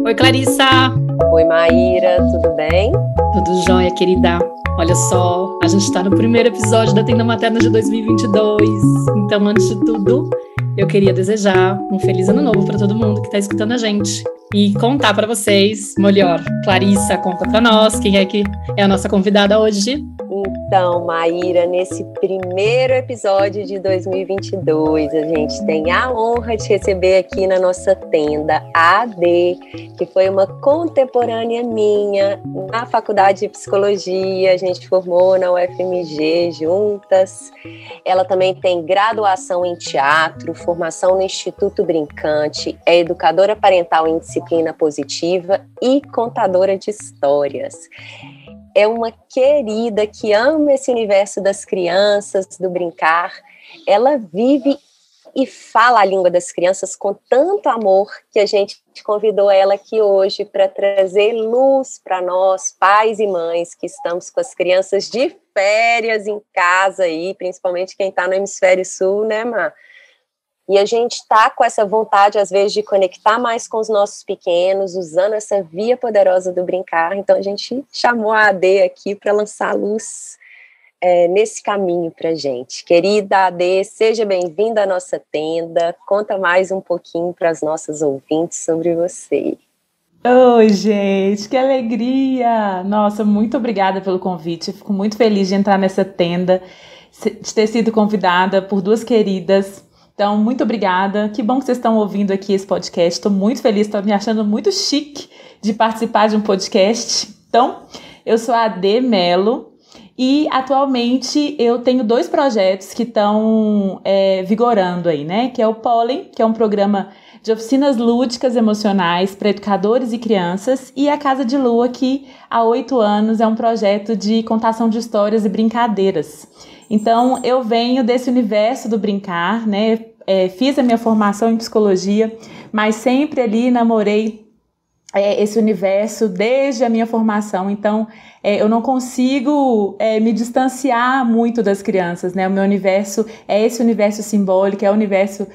Oi, Clarissa! Oi, Maíra, tudo bem? Tudo jóia, querida. Olha só, a gente está no primeiro episódio da Tenda Materna de 2022. Então, antes de tudo, eu queria desejar um feliz ano novo para todo mundo que está escutando a gente. E contar para vocês, melhor, Clarissa, conta para nós quem é que é a nossa convidada hoje. Então, Maíra, nesse primeiro episódio de 2022, a gente tem a honra de receber aqui na nossa tenda a Ade, que foi uma contemporânea minha na faculdade de psicologia, a gente formou na UFMG juntas. Ela também tem graduação em teatro, formação no Instituto Brincante, é educadora parental em disciplina positiva e contadora de histórias. É uma querida que ama esse universo das crianças, do brincar. Ela vive e fala a língua das crianças com tanto amor que a gente convidou ela aqui hoje para trazer luz para nós, pais e mães, que estamos com as crianças de férias em casa aí, principalmente quem está no hemisfério sul, né, Má? E a gente está com essa vontade, às vezes, de conectar mais com os nossos pequenos, usando essa via poderosa do brincar. Então, a gente chamou a Ade aqui para lançar luz nesse caminho para a gente. Querida Ade, seja bem-vinda à nossa tenda. Conta mais um pouquinho para as nossas ouvintes sobre você. Oi, gente, que alegria! Nossa, muito obrigada pelo convite. Fico muito feliz de entrar nessa tenda, de ter sido convidada por duas queridas. Então, muito obrigada. Que bom que vocês estão ouvindo aqui esse podcast. Estou muito feliz, estou me achando muito chique de participar de um podcast. Então, eu sou a Ade Mello e atualmente eu tenho 2 projetos que estão vigorando aí, né? Que é o Pólen, que é um programa de oficinas lúdicas emocionais para educadores e crianças, e a Casa de Lua, que há 8 anos é um projeto de contação de histórias e brincadeiras. Então, eu venho desse universo do brincar, né? Fiz a minha formação em psicologia, mas sempre ali namorei esse universo desde a minha formação. Então, eu não consigo me distanciar muito das crianças, né? O meu universo é esse universo simbólico, é o universo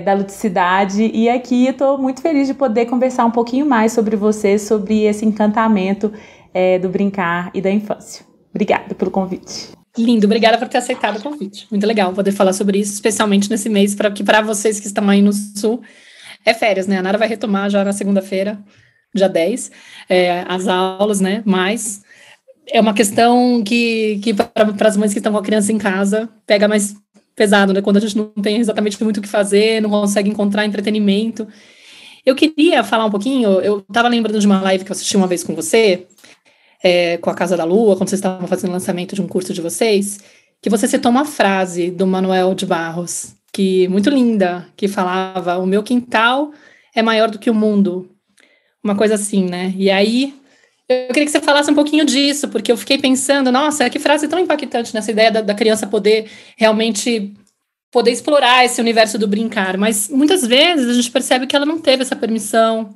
da ludicidade. E aqui eu estou muito feliz de poder conversar um pouquinho mais sobre você, sobre esse encantamento do brincar e da infância. Obrigada pelo convite. Lindo, obrigada por ter aceitado o convite. Muito legal poder falar sobre isso, especialmente nesse mês, para vocês que estão aí no Sul, é férias, né? A Nara vai retomar já na segunda-feira, dia 10, as aulas, né? Mas é uma questão que para as mães que estão com a criança em casa, pega mais pesado, né? Quando a gente não tem exatamente muito o que fazer, não consegue encontrar entretenimento. Eu queria falar um pouquinho, eu estava lembrando de uma live que eu assisti uma vez com você, com a Casa da Lua, quando vocês estavam fazendo o lançamento de um curso de vocês, que você citou uma frase do Manuel de Barros, que muito linda, que falava: o meu quintal é maior do que o mundo. Uma coisa assim, né? E aí, eu queria que você falasse um pouquinho disso, porque eu fiquei pensando, nossa, que frase tão impactante nessa ideia da criança poder realmente poder explorar esse universo do brincar, mas muitas vezes a gente percebe que ela não teve essa permissão,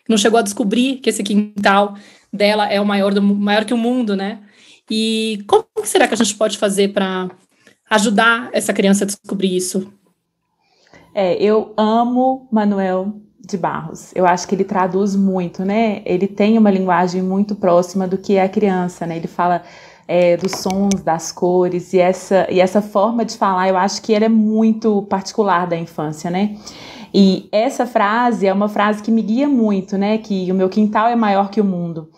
não chegou a descobrir que esse quintal dela é o maior que o mundo, né? E como que será que a gente pode fazer para ajudar essa criança a descobrir isso? Eu amo Manuel de Barros. Eu acho que ele traduz muito, né? Ele tem uma linguagem muito próxima do que é a criança, né? Ele fala dos sons, das cores, e essa forma de falar, eu acho que ela é muito particular da infância, né? E essa frase é uma frase que me guia muito, né? Que o meu quintal é maior que o mundo.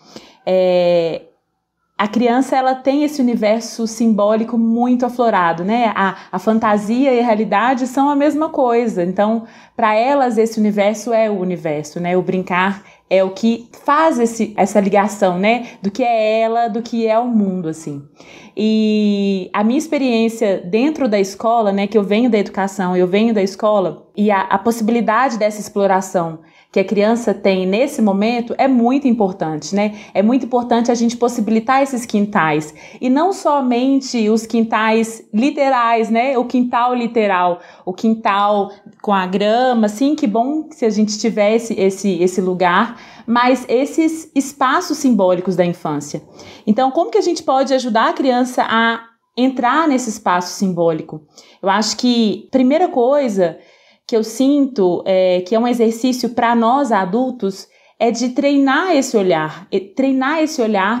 A criança, ela tem esse universo simbólico muito aflorado, né? A fantasia e a realidade são a mesma coisa. Então, para elas, esse universo é o universo, né? O brincar é o que faz essa ligação, né? Do que é ela, do que é o mundo, assim. E a minha experiência dentro da escola, né? Que eu venho da educação, eu venho da escola, e a possibilidade dessa exploração que a criança tem nesse momento é muito importante, né? É muito importante a gente possibilitar esses quintais. E não somente os quintais literais, né? O quintal literal, o quintal com a grama, assim, que bom se a gente tivesse esse lugar, mas esses espaços simbólicos da infância. Então, como que a gente pode ajudar a criança a entrar nesse espaço simbólico. Eu acho que a primeira coisa que eu sinto que é um exercício para nós adultos é de treinar esse olhar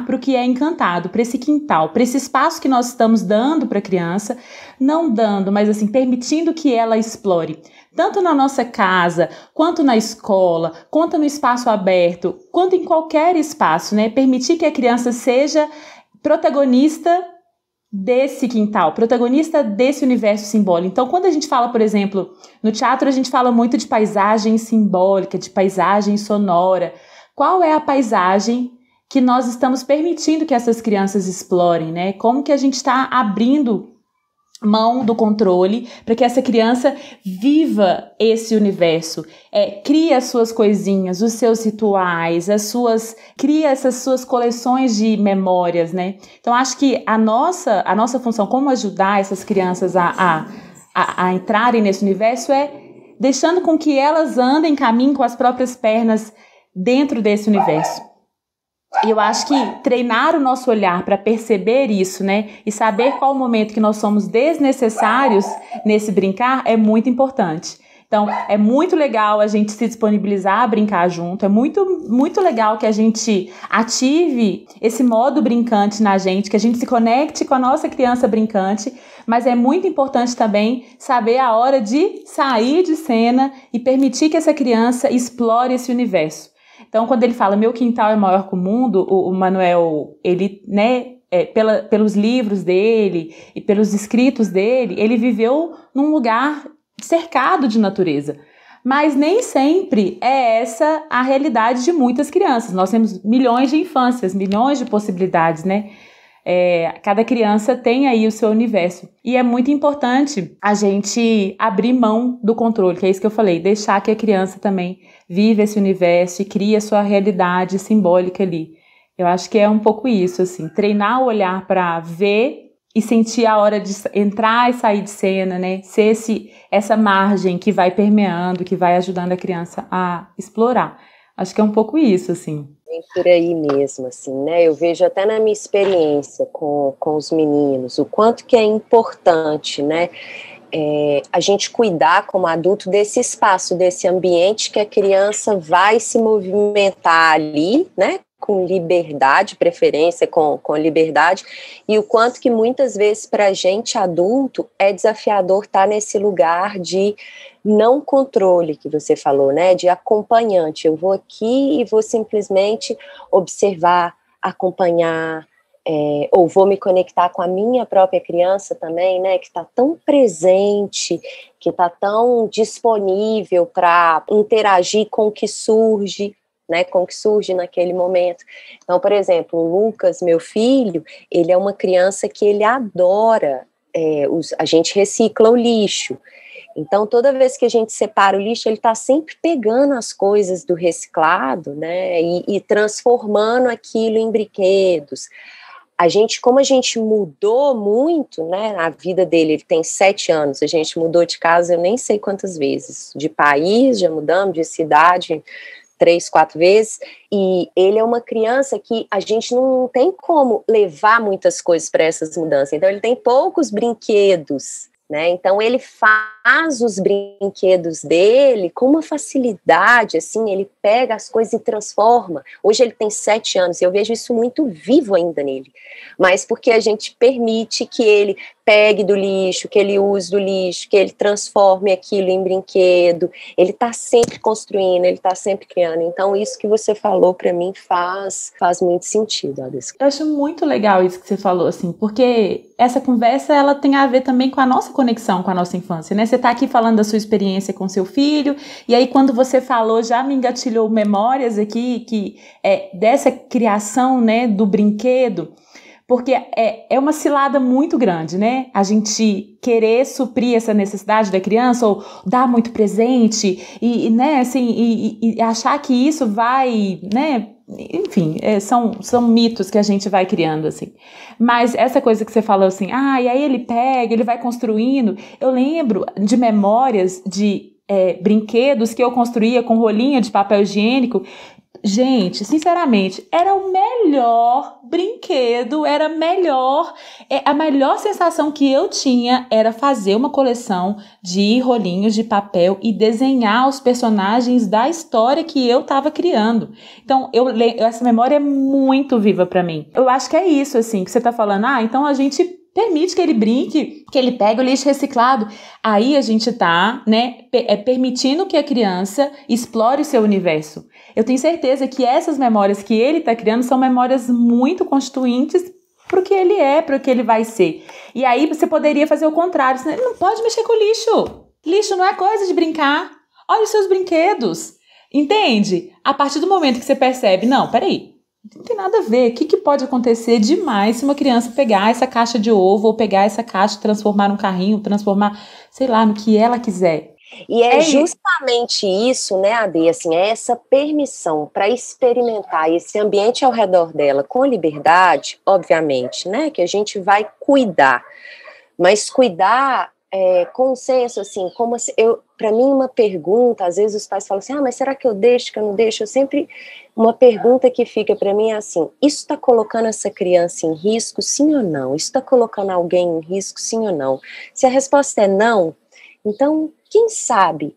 para o que é encantado, para esse quintal, para esse espaço que nós estamos dando para a criança, não dando, mas assim, permitindo que ela explore, tanto na nossa casa, quanto na escola, quanto no espaço aberto, quanto em qualquer espaço, né? Permitir que a criança seja protagonista desse quintal, protagonista desse universo simbólico. Então, quando a gente fala, por exemplo, no teatro, a gente fala muito de paisagem simbólica, de paisagem sonora. Qual é a paisagem que nós estamos permitindo que essas crianças explorem, né? Como que a gente está abrindo mão do controle para que essa criança viva esse universo, cria as suas coisinhas, os seus rituais, cria essas suas coleções de memórias, né? Então, acho que a nossa função, como ajudar essas crianças a entrarem nesse universo, é deixando com que elas andem, caminhem com as próprias pernas dentro desse universo. E eu acho que treinar o nosso olhar para perceber isso, né, e saber qual o momento que nós somos desnecessários nesse brincar é muito importante. Então, é muito legal a gente se disponibilizar a brincar junto, é muito, muito legal que a gente ative esse modo brincante na gente, que a gente se conecte com a nossa criança brincante, mas é muito importante também saber a hora de sair de cena e permitir que essa criança explore esse universo. Então, quando ele fala, meu quintal é maior que o mundo, o Manuel, ele, né, pelos livros dele e pelos escritos dele, ele viveu num lugar cercado de natureza. Mas nem sempre é essa a realidade de muitas crianças. Nós temos milhões de infâncias, milhões de possibilidades, né? Cada criança tem aí o seu universo. E é muito importante a gente abrir mão do controle, que é isso que eu falei, deixar que a criança também viva esse universo e crie a sua realidade simbólica ali. Eu acho que é um pouco isso, assim, treinar o olhar para ver e sentir a hora de entrar e sair de cena, né? Ser essa margem que vai permeando, que vai ajudando a criança a explorar. Acho que é um pouco isso, assim. Bem por aí mesmo, assim, né? Eu vejo até na minha experiência com os meninos, o quanto que é importante, né? A gente cuidar como adulto desse espaço, desse ambiente que a criança vai se movimentar ali, né? Com liberdade, preferência com liberdade, e o quanto que muitas vezes para a gente adulto é desafiador estar nesse lugar de não controle que você falou, né, de acompanhante. Eu vou aqui e vou simplesmente observar, acompanhar, ou vou me conectar com a minha própria criança também, né, que está tão presente, que está tão disponível para interagir com o que surge, né, com o que surge naquele momento. Então, por exemplo, o Lucas, meu filho, ele é uma criança que ele adora, a gente recicla o lixo. Então, toda vez que a gente separa o lixo, ele está sempre pegando as coisas do reciclado, né, e transformando aquilo em brinquedos. Como a gente mudou muito, né, na vida dele, ele tem 7 anos, a gente mudou de casa eu nem sei quantas vezes, de país, já mudamos, de cidade 3, 4 vezes, e ele é uma criança que a gente não tem como levar muitas coisas para essas mudanças, então ele tem poucos brinquedos, né? Então ele faz os brinquedos dele com uma facilidade, assim, ele pega as coisas e transforma. Hoje ele tem 7 anos e eu vejo isso muito vivo ainda nele, mas porque a gente permite que ele pegue do lixo, que ele use do lixo, que ele transforme aquilo em brinquedo, ele está sempre construindo, ele está sempre criando. Então isso que você falou para mim faz muito sentido, Alice. Eu acho muito legal isso que você falou, assim, porque essa conversa, ela tem a ver também com a nossa conexão com a nossa infância, né? Você tá aqui falando da sua experiência com seu filho, e aí quando você falou, já me engatilhou memórias aqui, que dessa criação, né, do brinquedo, porque é uma cilada muito grande, né? A gente querer suprir essa necessidade da criança, ou dar muito presente, né, assim, e achar que isso vai, né, enfim, são mitos que a gente vai criando, assim. Mas essa coisa que você falou, assim, e aí ele pega, ele vai construindo. Eu lembro de memórias de brinquedos que eu construía com rolinha de papel higiênico, gente, sinceramente, era o melhor brinquedo, era melhor. A melhor sensação que eu tinha era fazer uma coleção de rolinhos de papel e desenhar os personagens da história que eu estava criando. Então, essa memória é muito viva para mim. Eu acho que é isso, assim, que você tá falando. Então a gente permite que ele brinque, que ele pegue o lixo reciclado. Aí a gente tá, né, permitindo que a criança explore seu universo. Eu tenho certeza que essas memórias que ele tá criando são memórias muito constituintes pro que ele é, pro que ele vai ser. E aí você poderia fazer o contrário. Ele não pode mexer com lixo. Lixo não é coisa de brincar. Olha os seus brinquedos. Entende? A partir do momento que você percebe, não, peraí, não tem nada a ver. O que pode acontecer demais se uma criança pegar essa caixa de ovo ou pegar essa caixa e transformar num carrinho, transformar, sei lá, no que ela quiser. E é justamente isso, né, Ade, assim, é essa permissão para experimentar esse ambiente ao redor dela com liberdade, obviamente, né, que a gente vai cuidar, mas cuidar com senso, assim, como para mim uma pergunta, às vezes os pais falam assim, mas será que eu deixo, que eu não deixo? Uma pergunta que fica para mim é assim, isso está colocando essa criança em risco, sim ou não? Isso está colocando alguém em risco, sim ou não? Se a resposta é não, então, quem sabe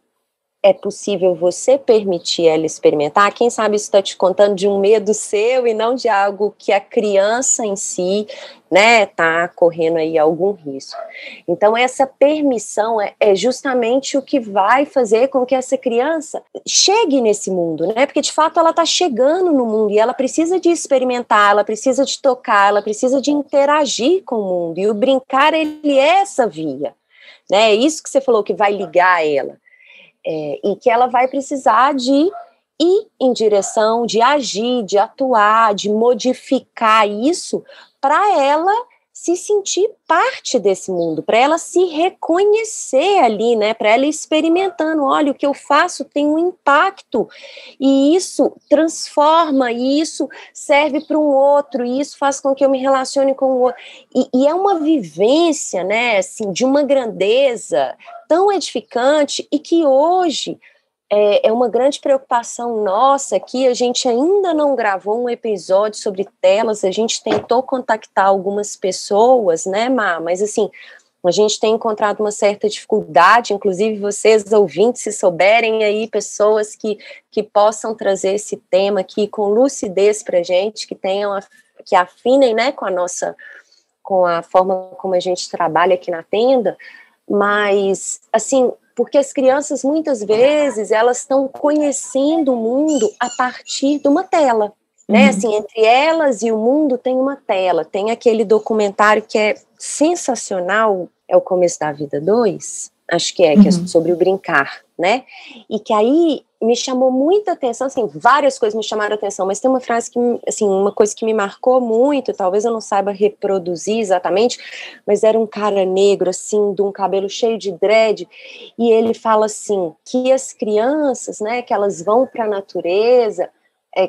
é possível você permitir ela experimentar? Quem sabe isso está te contando de um medo seu e não de algo que a criança em si, né, está correndo aí algum risco. Então, essa permissão é justamente o que vai fazer com que essa criança chegue nesse mundo, né? Porque, de fato, ela está chegando no mundo e ela precisa de experimentar, ela precisa de tocar, ela precisa de interagir com o mundo. E o brincar, ele é essa via. Né? É isso que você falou que vai ligar ela. E que ela vai precisar de ir em direção, de agir, de atuar, de modificar isso para ela se sentir parte desse mundo, para ela se reconhecer ali, né? Para ela ir experimentando, olha, o que eu faço tem um impacto, e isso transforma, e isso serve para um outro, e isso faz com que eu me relacione com o outro, e é uma vivência, né, assim, de uma grandeza tão edificante, e que hoje é uma grande preocupação nossa, que a gente ainda não gravou um episódio sobre telas, a gente tentou contactar algumas pessoas, né, Má? Mas assim, a gente tem encontrado uma certa dificuldade, inclusive vocês ouvintes, se souberem aí pessoas que possam trazer esse tema aqui com lucidez pra gente, que afinem, né, com a forma como a gente trabalha aqui na tenda, mas, assim, porque as crianças, muitas vezes, elas estão conhecendo o mundo a partir de uma tela, né, assim, entre elas e o mundo tem uma tela, tem aquele documentário que é sensacional, é O Começo da Vida 2, acho que é sobre o brincar, né, e que aí me chamou muita atenção, assim, várias coisas me chamaram a atenção, mas tem uma frase que, assim, uma coisa que me marcou muito, talvez eu não saiba reproduzir exatamente, mas era um cara negro, assim, de um cabelo cheio de dread, e ele fala assim, que as crianças, né, que elas vão para a natureza,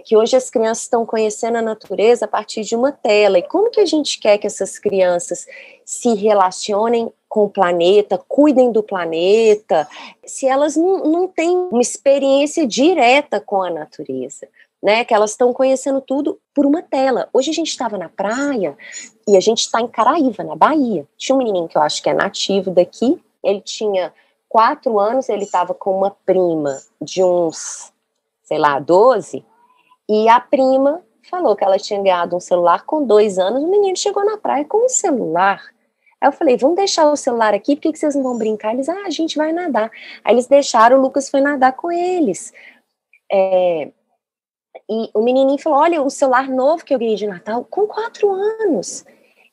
que hoje as crianças estão conhecendo a natureza a partir de uma tela, e como que a gente quer que essas crianças se relacionem com o planeta, cuidem do planeta, se elas não têm uma experiência direta com a natureza, né, que elas estão conhecendo tudo por uma tela. Hoje a gente estava na praia, e a gente está em Caraíva, na Bahia, tinha um menininho que eu acho que é nativo daqui, ele tinha 4 anos, ele estava com uma prima de uns, sei lá, 12, e a prima falou que ela tinha ganhado um celular com 2 anos, o menino chegou na praia com um celular. Aí eu falei, vamos deixar o celular aqui, por que vocês não vão brincar? Eles, a gente vai nadar. Aí eles deixaram, o Lucas foi nadar com eles. E o menininho falou, olha, o celular novo que eu ganhei de Natal, com 4 anos.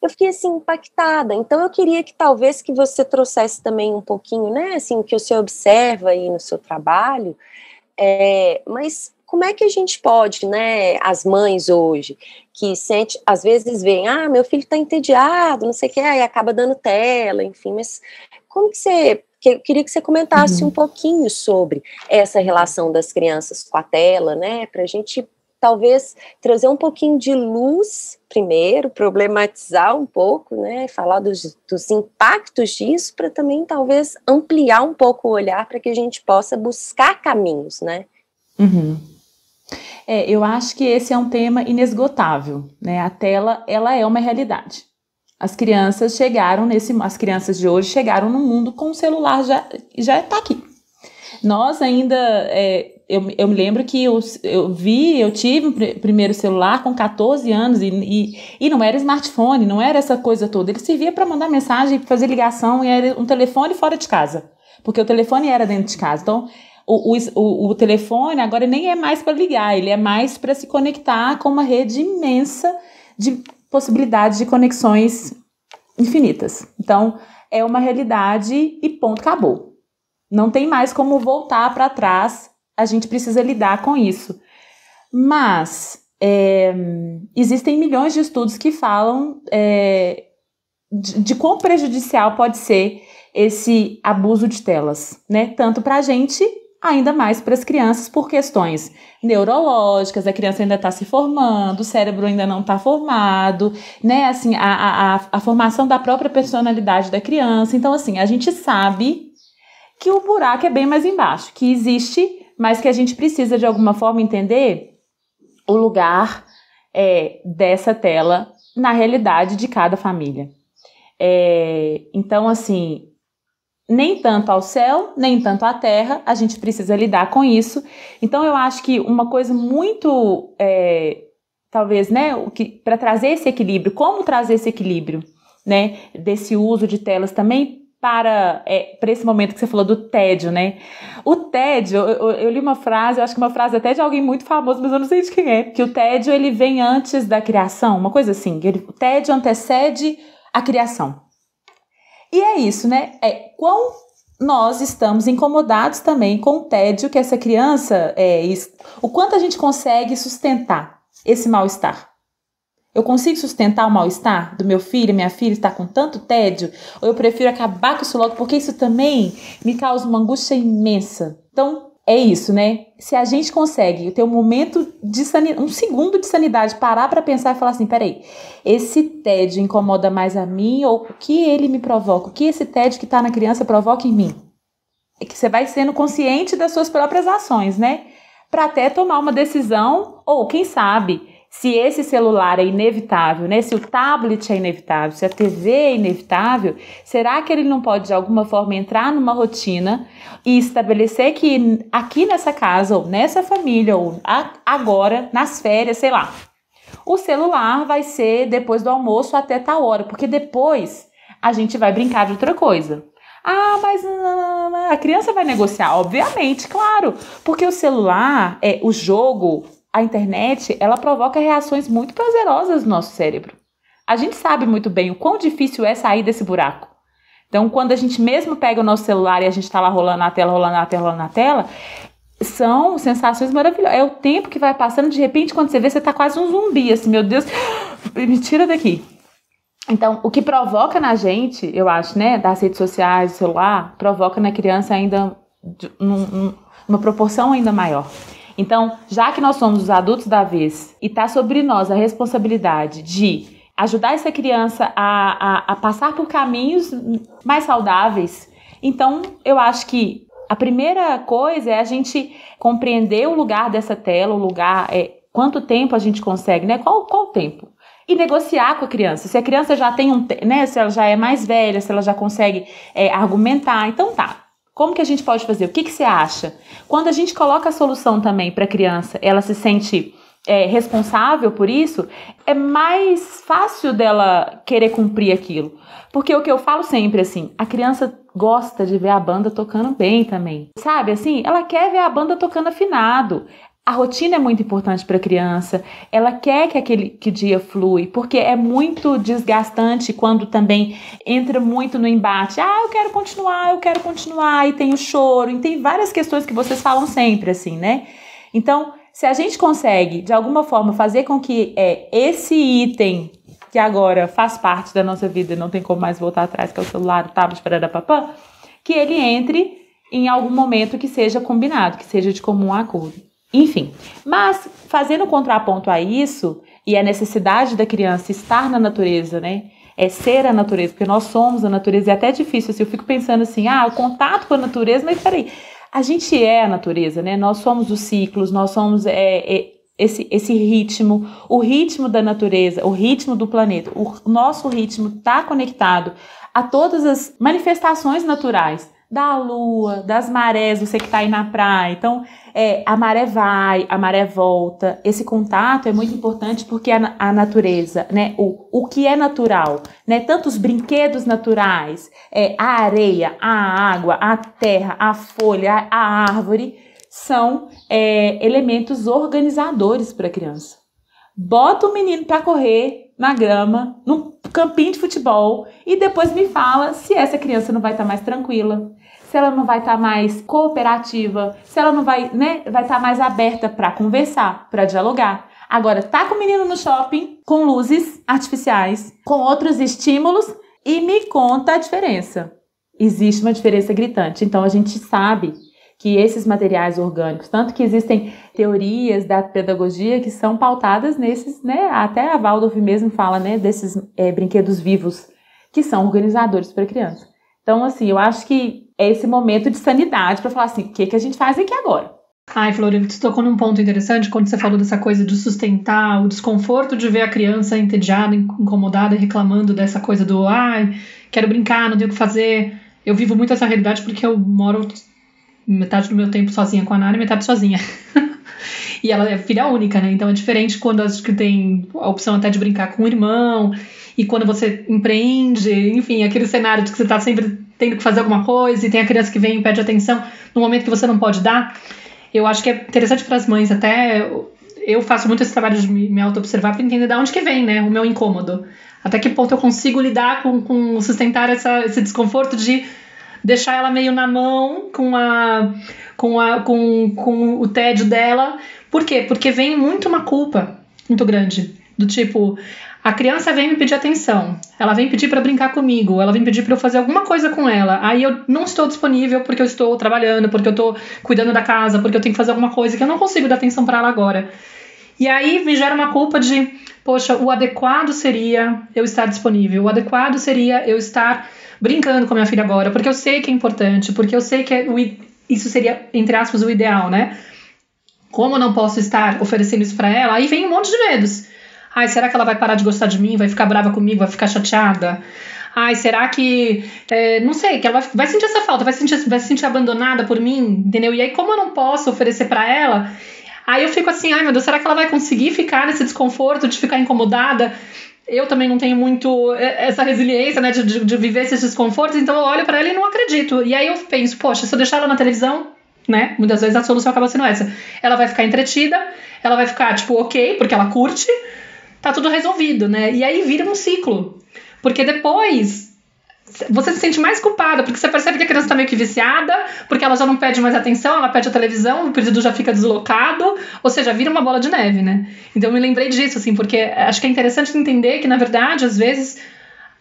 Eu fiquei, assim, impactada. Então, eu queria que talvez que você trouxesse também um pouquinho, né, assim, o que você observa aí no seu trabalho, mas como é que a gente pode, né, as mães hoje, que às vezes veem, meu filho está entediado, não sei o que, aí acaba dando tela, enfim, mas como eu queria que você comentasse um pouquinho sobre essa relação das crianças com a tela, né, para a gente talvez trazer um pouquinho de luz primeiro, problematizar um pouco, né, falar dos impactos disso, para também talvez ampliar um pouco o olhar para que a gente possa buscar caminhos, né? Eu acho que esse é um tema inesgotável, né? A tela, ela é uma realidade. As crianças de hoje chegaram no mundo com o celular, já está aqui. Nós ainda, eu me lembro que eu tive o primeiro celular com 14 anos e não era smartphone, não era essa coisa toda. Ele servia para mandar mensagem, fazer ligação, e era um telefone fora de casa, porque o telefone era dentro de casa. Então, o telefone agora nem é mais para ligar, ele é mais para se conectar com uma rede imensa de possibilidades de conexões infinitas. Então, é uma realidade e ponto, acabou. Não tem mais como voltar para trás, a gente precisa lidar com isso. Mas existem milhões de estudos que falam de quão prejudicial pode ser esse abuso de telas, né? Tanto para a gente, ainda mais para as crianças, por questões neurológicas, a criança ainda está se formando, o cérebro ainda não está formado, né? Assim, a formação da própria personalidade da criança. Então, assim, a gente sabe que o buraco é bem mais embaixo, que existe, mas que a gente precisa, de alguma forma, entender o lugar dessa tela na realidade de cada família. Então, assim, nem tanto ao céu, nem tanto à terra, a gente precisa lidar com isso. Então, eu acho que uma coisa muito, talvez, né, para trazer esse equilíbrio, como trazer esse equilíbrio, né, desse uso de telas também para esse momento que você falou do tédio, né? O tédio, eu li uma frase, eu acho que uma frase até de alguém muito famoso, mas eu não sei de quem é, que o tédio, ele vem antes da criação, uma coisa assim, o tédio antecede a criação. E é isso, né? Quão nós estamos incomodados também com o tédio que essa criança, o quanto a gente consegue sustentar esse mal-estar. Eu consigo sustentar o mal-estar do meu filho, minha filha está com tanto tédio? Ou eu prefiro acabar com isso logo, porque isso também me causa uma angústia imensa. Então, é isso, né? Se a gente consegue ter um momento de sanidade, um segundo de sanidade, parar para pensar e falar assim, peraí, esse tédio incomoda mais a mim, ou o que ele me provoca? O que esse tédio que está na criança provoca em mim? É que você vai sendo consciente das suas próprias ações, né? Para até tomar uma decisão, ou quem sabe, se esse celular é inevitável, né? Se o tablet é inevitável, se a TV é inevitável, será que ele não pode, de alguma forma, entrar numa rotina e estabelecer que aqui nessa casa, ou nessa família, ou agora, nas férias, sei lá, o celular vai ser depois do almoço até tal hora, porque depois a gente vai brincar de outra coisa. Ah, mas a criança vai negociar, obviamente, claro, porque o celular, o jogo, a internet, ela provoca reações muito prazerosas no nosso cérebro. A gente sabe muito bem o quão difícil é sair desse buraco. Então, quando a gente mesmo pega o nosso celular e a gente está lá rolando na tela, são sensações maravilhosas. É o tempo que vai passando, de repente, quando você vê, você está quase um zumbi, assim, meu Deus, me tira daqui. Então, o que provoca na gente, eu acho, né, das redes sociais, do celular, provoca na criança ainda numa proporção ainda maior. Então, já que nós somos os adultos da vez e está sobre nós a responsabilidade de ajudar essa criança a passar por caminhos mais saudáveis, então eu acho que a primeira coisa é a gente compreender o lugar dessa tela, o lugar, quanto tempo a gente consegue, né? Qual o tempo? E negociar com a criança. Se a criança já tem né? Se ela já é mais velha, se ela já consegue argumentar, então tá. Como que a gente pode fazer? O que você acha? Quando a gente coloca a solução também para a criança, ela se sente responsável por isso, é mais fácil dela querer cumprir aquilo. Porque o que eu falo sempre, assim, a criança gosta de ver a banda tocando bem também. Sabe, assim, ela quer ver a banda tocando afinado. A rotina é muito importante para a criança, ela quer que o dia flui, porque é muito desgastante quando também entra muito no embate. Eu quero continuar, e tem o choro, e tem várias questões que vocês falam sempre, assim, né? Então, se a gente consegue, de alguma forma, fazer com que esse item, que agora faz parte da nossa vida e não tem como mais voltar atrás, que é o celular, o tablet, pararapapã, que ele entre em algum momento que seja combinado, que seja de comum acordo. Enfim, mas fazendo contraponto a isso e a necessidade da criança estar na natureza, né? Ser a natureza, porque nós somos a natureza, e é até difícil, assim, eu fico pensando assim, o contato com a natureza, mas peraí, a gente é a natureza, né? Nós somos os ciclos, nós somos esse ritmo, o ritmo da natureza, o ritmo do planeta. O nosso ritmo está conectado a todas as manifestações naturais, da lua, das marés, você que está aí na praia. Então, a maré vai, a maré volta. Esse contato é muito importante porque a natureza, né, o que é natural, né, tanto os brinquedos naturais, a areia, a água, a terra, a folha, a árvore, são elementos organizadores para a criança. Bota o menino para correr na grama, no campinho de futebol, e depois me fala se essa criança não vai estar mais tranquila, se ela não vai estar mais cooperativa, se ela não vai, né, vai estar mais aberta para conversar, para dialogar. Agora, tá com o menino no shopping, com luzes artificiais, com outros estímulos, e me conta a diferença. Existe uma diferença gritante. Então, a gente sabe que esses materiais orgânicos, tanto que existem teorias da pedagogia que são pautadas nesses, né, até a Waldorf mesmo fala, né, desses brinquedos vivos, que são organizadores para a criança. Então, assim, eu acho que é esse momento de sanidade para falar assim, o que a gente faz aqui agora? Ai, Florida, você tocou num ponto interessante quando você falou dessa coisa de sustentar o desconforto de ver a criança entediada, incomodada, reclamando dessa coisa do quero brincar, não tenho o que fazer. Eu vivo muito essa realidade porque eu moro metade do meu tempo sozinha com a Nara e metade sozinha. E ela é filha única, né? Então é diferente quando acho que tem a opção até de brincar com o irmão, e quando você empreende, enfim, aquele cenário de que você tá sempre tendo que fazer alguma coisa e tem a criança que vem e pede atenção no momento que você não pode dar. Eu acho que é interessante para as mães, até eu faço muito esse trabalho de me auto-observar para entender de onde que vem, né, o meu incômodo. Até que ponto eu consigo lidar com sustentar esse desconforto de deixar ela meio na mão com o tédio dela. Por quê? Porque vem muito uma culpa muito grande, do tipo, a criança vem me pedir atenção, ela vem pedir para brincar comigo, ela vem pedir para eu fazer alguma coisa com ela, aí eu não estou disponível porque eu estou trabalhando, porque eu estou cuidando da casa, porque eu tenho que fazer alguma coisa que eu não consigo dar atenção para ela agora. E aí me gera uma culpa de, poxa, o adequado seria eu estar disponível, o adequado seria eu estar brincando com a minha filha agora, porque eu sei que é importante, porque eu sei que isso seria, entre aspas, o ideal, né? Como eu não posso estar oferecendo isso para ela, aí vem um monte de medos. Ai, será que ela vai parar de gostar de mim, vai ficar brava comigo, vai ficar chateada? Ai, será que, não sei, que ela vai sentir essa falta, vai se sentir abandonada por mim, entendeu? E aí, como eu não posso oferecer para ela, aí eu fico assim, ai meu Deus, será que ela vai conseguir ficar nesse desconforto de ficar incomodada? Eu também não tenho muito essa resiliência, né, de viver esses desconfortos, então eu olho para ela e não acredito. E aí eu penso, poxa, se eu deixar ela na televisão, né, muitas vezes a solução acaba sendo essa. Ela vai ficar entretida, ela vai ficar, tipo, ok, porque ela curte, tá tudo resolvido, né? E aí vira um ciclo. Porque depois você se sente mais culpada, porque você percebe que a criança tá meio que viciada, porque ela já não pede mais atenção, ela pede a televisão, o pedido já fica deslocado, ou seja, vira uma bola de neve, né? Então eu me lembrei disso, assim, porque acho que é interessante entender que, na verdade, às vezes,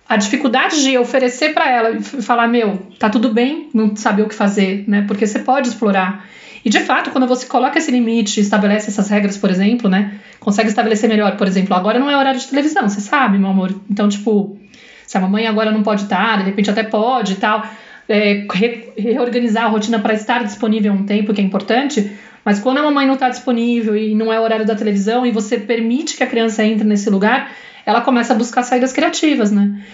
a dificuldade de oferecer para ela e falar, tá tudo bem não saber o que fazer, né? Porque você pode explorar. E, de fato, quando você coloca esse limite, estabelece essas regras, por exemplo, né? Consegue estabelecer melhor, por exemplo, agora não é horário de televisão, você sabe, meu amor? Então, tipo, se a mamãe agora não pode estar, de repente até pode e tal, reorganizar a rotina para estar disponível um tempo, que é importante, mas quando a mamãe não está disponível e não é horário da televisão e você permite que a criança entre nesse lugar, ela começa a buscar saídas criativas, né?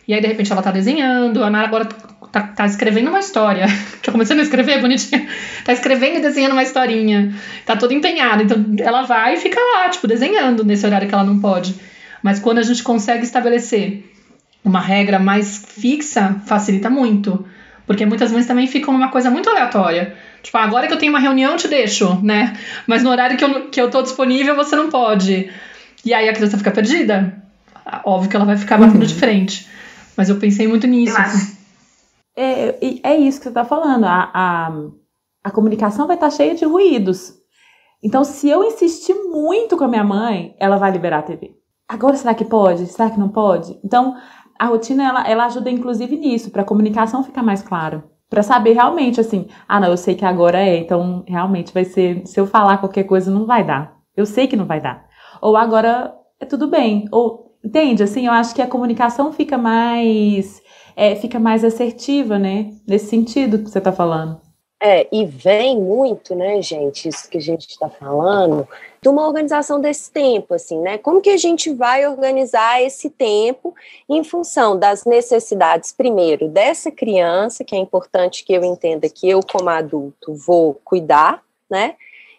E aí, de repente, ela tá desenhando, a Nara agora tá escrevendo uma história. Tá começando a escrever, bonitinha. Tá escrevendo e desenhando uma historinha. Tá toda empenhada. Então, ela vai e fica lá, tipo, desenhando nesse horário que ela não pode. Mas quando a gente consegue estabelecer uma regra mais fixa, facilita muito. Porque muitas mães também ficam numa coisa muito aleatória. Tipo, agora que eu tenho uma reunião, eu te deixo, né? Mas no horário que eu tô disponível, você não pode. E aí a criança fica perdida. Óbvio que ela vai ficar batendo de frente. Mas eu pensei muito nisso. Assim. É isso que você está falando. A comunicação vai estar cheia de ruídos. Então, se eu insistir muito com a minha mãe, ela vai liberar a TV. Agora, será que pode? Será que não pode? Então, a rotina, ela ajuda, inclusive, nisso, para a comunicação ficar mais clara. Para saber realmente, assim, não, eu sei que agora então, realmente vai ser, se eu falar qualquer coisa, não vai dar. Eu sei que não vai dar. Ou agora, é tudo bem. Ou, entende? Assim, eu acho que a comunicação fica mais assertiva, né? Nesse sentido que você está falando. E vem muito, né, gente, isso que a gente está falando, de uma organização desse tempo, assim, né? Como que a gente vai organizar esse tempo em função das necessidades, primeiro, dessa criança, que é importante que eu entenda que eu, como adulto, vou cuidar, né?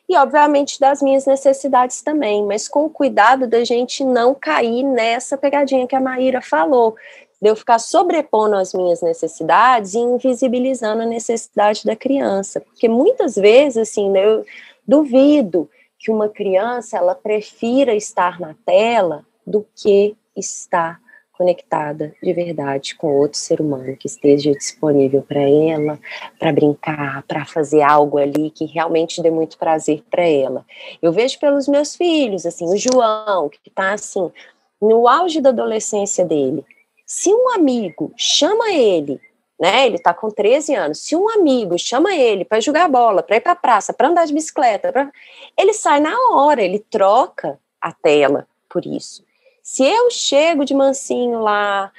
E, obviamente, das minhas necessidades também, mas com o cuidado da gente não cair nessa pegadinha que a Maíra falou, de eu ficar sobrepondo as minhas necessidades e invisibilizando a necessidade da criança. Porque muitas vezes, assim, eu duvido que uma criança, ela prefira estar na tela do que estar conectada de verdade com outro ser humano que esteja disponível para ela, para brincar, para fazer algo ali que realmente dê muito prazer para ela. Eu vejo pelos meus filhos, assim, o João, que está, assim, no auge da adolescência dele. Se um amigo chama ele, né, ele está com 13 anos, se um amigo chama ele para jogar bola, para ir para a praça, para andar de bicicleta, ele sai na hora, ele troca a tela por isso. Se eu chego de mansinho lá,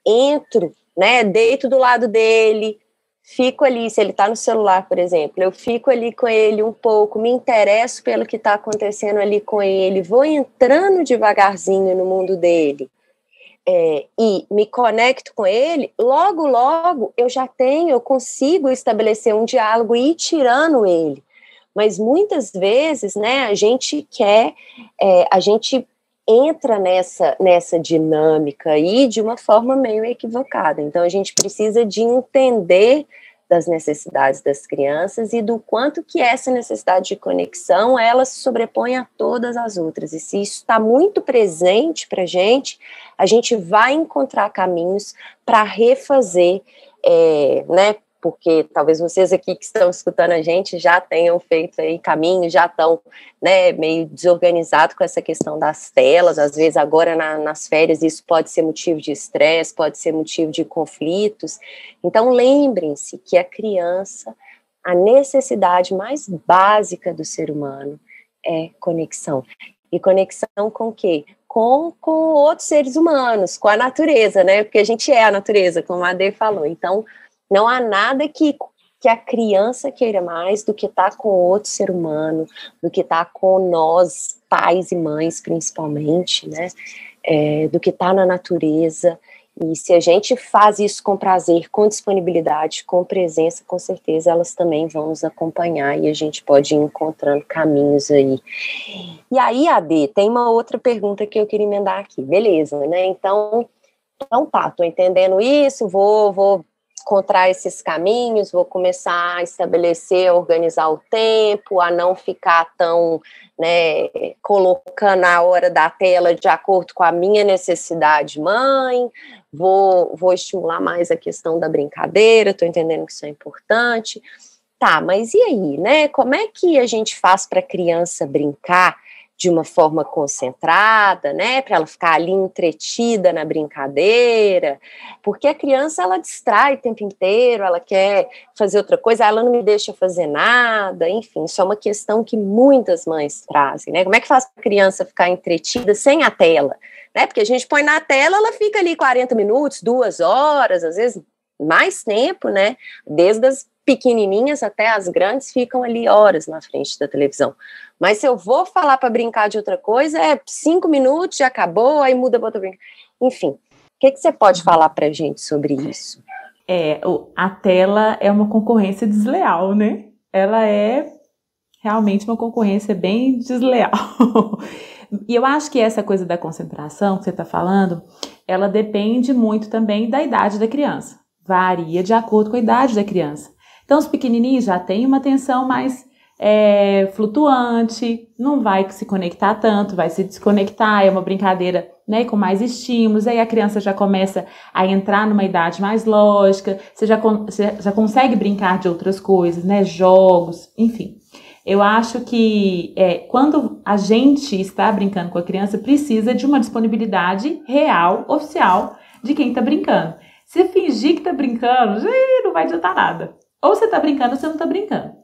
entro, né, deito do lado dele, fico ali, se ele está no celular, por exemplo, eu fico ali com ele um pouco, me interesso pelo que está acontecendo ali com ele, vou entrando devagarzinho no mundo dele, e me conecto com ele, logo eu consigo estabelecer um diálogo e ir tirando ele. Mas muitas vezes, né, a gente entra nessa dinâmica aí de uma forma meio equivocada. Então, a gente precisa de entender das necessidades das crianças e do quanto que essa necessidade de conexão, ela se sobrepõe a todas as outras. E se isso está muito presente para a gente vai encontrar caminhos para refazer, né? Porque talvez vocês aqui que estão escutando a gente já tenham feito aí caminho, já estão, né, meio desorganizados com essa questão das telas, às vezes agora nas férias isso pode ser motivo de estresse, pode ser motivo de conflitos. Então lembrem-se que a criança, a necessidade mais básica do ser humano é conexão. E conexão com o quê? Com outros seres humanos, com a natureza, né? Porque a gente é a natureza, como a Ade falou. Então, não há nada que a criança queira mais do que estar com outro ser humano, do que estar com nós, pais e mães, principalmente, né? Do que estar na natureza. E se a gente faz isso com prazer, com disponibilidade, com presença, com certeza elas também vão nos acompanhar e a gente pode ir encontrando caminhos aí. E aí, Ade, tem uma outra pergunta que eu queria emendar aqui. Beleza, né? Então tá, tô entendendo isso, vou encontrar esses caminhos, vou começar a estabelecer, a organizar o tempo, a não ficar tão, né, colocando a hora da tela de acordo com a minha necessidade, mãe, vou estimular mais a questão da brincadeira, estou entendendo que isso é importante. Tá, mas e aí, né, como é que a gente faz para a criança brincar de uma forma concentrada, né, para ela ficar ali entretida na brincadeira, porque a criança, ela distrai o tempo inteiro, ela quer fazer outra coisa, ela não me deixa fazer nada, enfim, isso é uma questão que muitas mães trazem, né, como é que faz para a criança ficar entretida sem a tela, né, porque a gente põe na tela, ela fica ali 40 minutos, 2 horas, às vezes mais tempo, né, desde as pequenininhas até as grandes ficam ali horas na frente da televisão. Mas se eu vou falar para brincar de outra coisa, 5 minutos, já acabou, aí muda para outra brincadeira. Enfim, o que você pode falar para a gente sobre isso? A tela é uma concorrência desleal, né? Ela é realmente uma concorrência bem desleal. E eu acho que essa coisa da concentração que você está falando, ela depende muito também da idade da criança. Varia de acordo com a idade da criança. Então, os pequenininhos já têm uma atenção mais flutuante, não vai se conectar tanto, vai se desconectar, é uma brincadeira, né, com mais estímulos, aí a criança já começa a entrar numa idade mais lógica, você já consegue brincar de outras coisas, né, jogos, enfim. Eu acho que quando a gente está brincando com a criança, precisa de uma disponibilidade real, oficial, de quem está brincando. Se fingir que está brincando, não vai adiantar nada. Ou você tá brincando ou você não tá brincando.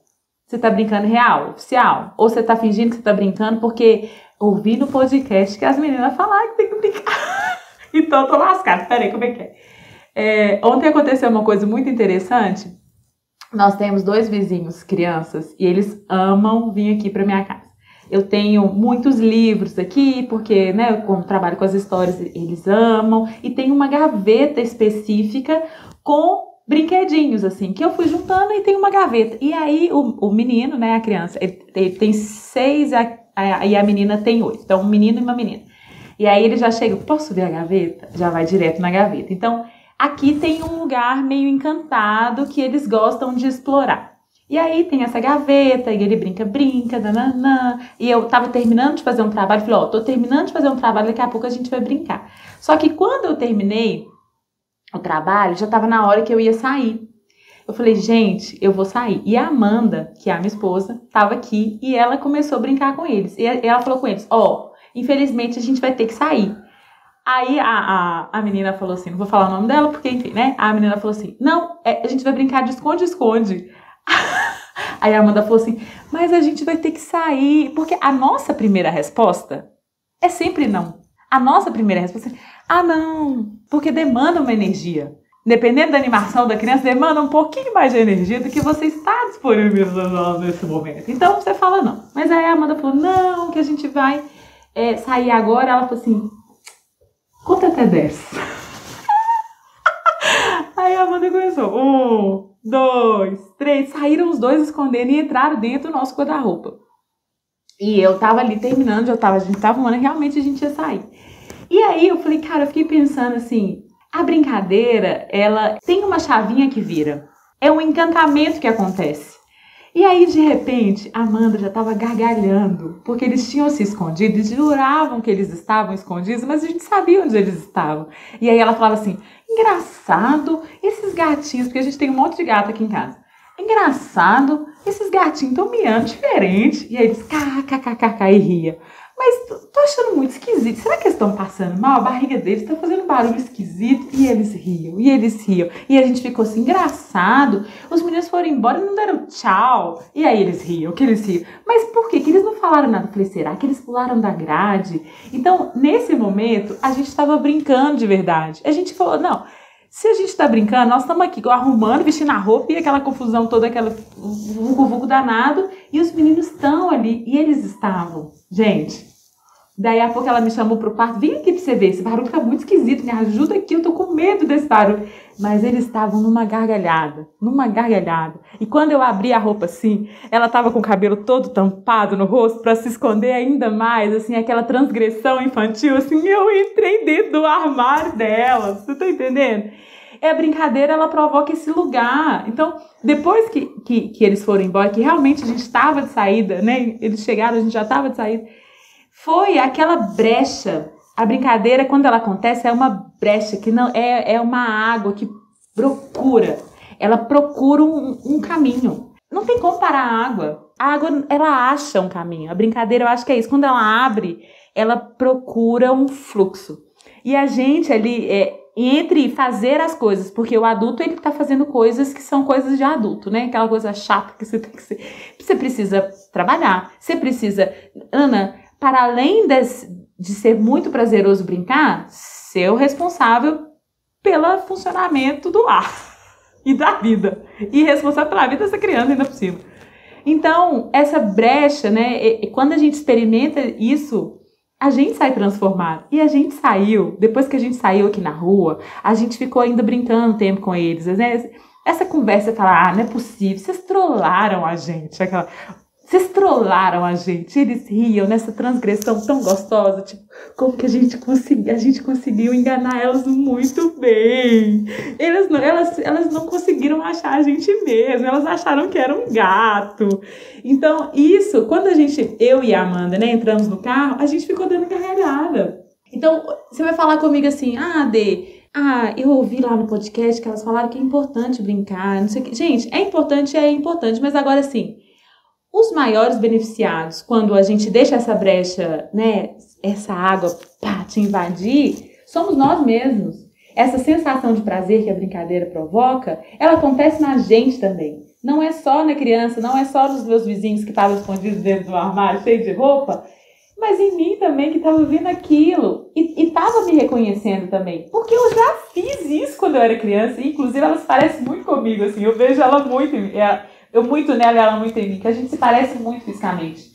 Você tá brincando real, oficial. Ou você tá fingindo que você tá brincando porque ouvi no podcast que as meninas falaram que tem que brincar. Então eu tô lascada. Peraí, como é que é? Ontem aconteceu uma coisa muito interessante. Nós temos 2 vizinhos, crianças, e eles amam vir aqui para minha casa. Eu tenho muitos livros aqui, porque, né, eu como trabalho com as histórias, eles amam. E tem uma gaveta específica com brinquedinhos, assim, que eu fui juntando e tem uma gaveta. E aí o menino, né, a criança, ele tem 6 e a menina tem 8. Então, um menino e uma menina. E aí ele já chega, posso ver a gaveta? Já vai direto na gaveta. Então, aqui tem um lugar meio encantado que eles gostam de explorar. E aí tem essa gaveta, e ele brinca, nananã. E eu tava terminando de fazer um trabalho, falei, ó, tô terminando de fazer um trabalho, daqui a pouco a gente vai brincar. Só que quando eu terminei o trabalho, já tava na hora que eu ia sair. Eu falei, gente, eu vou sair. E a Amanda, que é a minha esposa, tava aqui e ela começou a brincar com eles. E ela falou com eles, ó, infelizmente a gente vai ter que sair. Aí a menina falou assim, não vou falar o nome dela, porque enfim, né? A menina falou assim, não, a gente vai brincar de esconde-esconde. Aí a Amanda falou assim, mas a gente vai ter que sair. Porque a nossa primeira resposta é sempre não. A nossa primeira resposta é, não, porque demanda uma energia. Dependendo da animação da criança, demanda um pouquinho mais de energia do que você está disponibilizando nesse momento. Então você fala não. Mas aí a Amanda falou, não, que a gente vai sair agora. Ela falou assim, conta até 10. Aí a Amanda começou, 1, 2, 3, saíram os 2 escondendo e entraram dentro do nosso guarda-roupa. E eu tava ali terminando, a gente tava arrumando, realmente a gente ia sair. E aí eu falei, cara, eu fiquei pensando assim, a brincadeira, ela tem uma chavinha que vira. É um encantamento que acontece. E aí, de repente, a Amanda já tava gargalhando, porque eles tinham se escondido, eles juravam que eles estavam escondidos, mas a gente sabia onde eles estavam. E aí ela falava assim, engraçado, esses gatinhos, porque a gente tem um monte de gato aqui em casa. Engraçado, esses gatinhos estão miando diferente. E aí eles, kkkk, e ria. Mas tô achando muito esquisito. Será que eles estão passando mal? A barriga deles tá fazendo um barulho esquisito. E eles riam, e eles riam. E a gente ficou assim, engraçado. Os meninos foram embora e não deram tchau. E aí eles riam, que eles riam. Mas por quê? Que eles não falaram nada? Eu falei, será que eles pularam da grade? Então, nesse momento, a gente tava brincando de verdade. A gente falou, não, se a gente tá brincando, nós estamos aqui arrumando, vestindo a roupa e aquela confusão toda, aquela vulgo-vulgo danado. E os meninos estão ali. E eles estavam. Gente, daí a pouco ela me chamou pro quarto, vem aqui pra você ver, esse barulho tá muito esquisito, me ajuda aqui, eu tô com medo desse barulho. Mas eles estavam numa gargalhada. E quando eu abri a roupa assim, ela tava com o cabelo todo tampado no rosto pra se esconder ainda mais, assim, aquela transgressão infantil, assim, eu entrei dentro do armário dela, você tá entendendo? A brincadeira, ela provoca esse lugar. Então, depois que eles foram embora, que realmente a gente estava de saída, né? Eles chegaram, a gente já estava de saída. Foi aquela brecha. A brincadeira, quando ela acontece, é uma brecha, que não é uma água que procura. Ela procura um caminho. Não tem como parar a água. A água, ela acha um caminho. A brincadeira, eu acho que é isso. Quando ela abre, ela procura um fluxo. E a gente ali, entre fazer as coisas, porque o adulto, ele tá fazendo coisas que são coisas de adulto, né? Aquela coisa chata que você tem que ser. Você precisa trabalhar, você precisa... Ana, para além de ser muito prazeroso brincar, ser o responsável pelo funcionamento do lar e da vida. E responsável pela vida dessa criança ainda por cima. Então, essa brecha, né? Quando a gente experimenta isso, a gente sai transformado. E a gente saiu, depois que a gente saiu aqui na rua, a gente ficou ainda brincando tempo com eles, né? Essa conversa, fala, não é possível, vocês trollaram a gente, vocês trollaram a gente, eles riam nessa transgressão tão gostosa, tipo, como que a gente conseguiu enganar elas muito bem. Elas não conseguiram achar a gente mesmo, elas acharam que era um gato. Então, isso, quando eu e a Amanda, né, entramos no carro, a gente ficou dando gargalhada. Então, você vai falar comigo assim, eu ouvi lá no podcast que elas falaram que é importante brincar, não sei o que. Gente, é importante, mas agora sim, os maiores beneficiados, quando a gente deixa essa brecha, né, essa água te invadir, somos nós mesmos. Essa sensação de prazer que a brincadeira provoca, ela acontece na gente também. Não é só na criança, não é só nos meus vizinhos que estavam escondidos dentro do armário cheio de roupa. mas em mim também, que estava vendo aquilo e estava me reconhecendo também, porque eu já fiz isso quando eu era criança, e inclusive ela se parece muito comigo, assim, eu vejo ela muito em mim, eu muito nela e ela muito em mim, que a gente se parece muito fisicamente.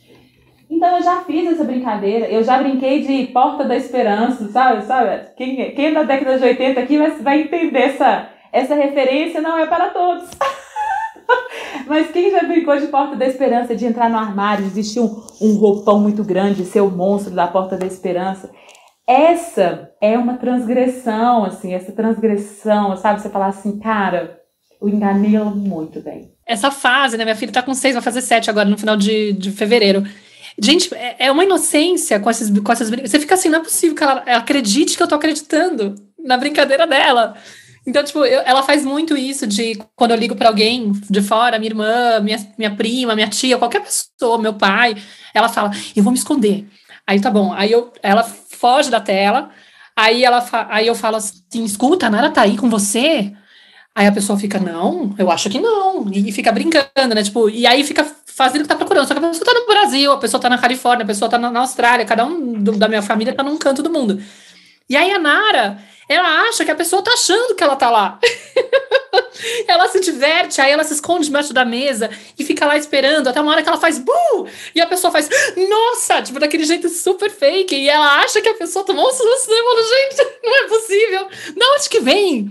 Então eu já fiz essa brincadeira, eu já brinquei de Porta da Esperança, sabe? Quem é da década de 80 aqui vai entender essa referência, não é para todos. Mas quem já brincou de Porta da Esperança, de entrar no armário, de vestir um roupão muito grande, ser o monstro da Porta da Esperança? Essa é uma transgressão, assim, essa transgressão, sabe? Você falar assim, cara, eu enganei ela muito bem. Essa fase, né? Minha filha tá com 6, vai fazer 7 agora, no final de fevereiro. Gente, é uma inocência com essas brincadeiras. Você fica assim, não é possível que ela acredite que eu tô acreditando na brincadeira dela. Então, tipo, ela faz muito isso de quando eu ligo pra alguém de fora, minha irmã, minha prima, minha tia, qualquer pessoa, meu pai, ela fala, eu vou me esconder. Aí tá bom, ela foge da tela, aí eu falo assim, escuta, a Nara tá aí com você? Aí a pessoa fica, não, eu acho que não, e fica brincando, né, tipo, e aí fica fazendo o que tá procurando, só que a pessoa tá no Brasil, a pessoa tá na Califórnia, a pessoa tá na Austrália, cada um da minha família tá num canto do mundo. E aí a Nara, ela acha que a pessoa tá achando que ela tá lá. Ela se diverte, aí ela se esconde debaixo da mesa e fica lá esperando, até uma hora que ela faz buh! E a pessoa faz, nossa, tipo, daquele jeito super fake, e ela acha que a pessoa tomou um susto, e eu falo, gente, não é possível, de onde que vem?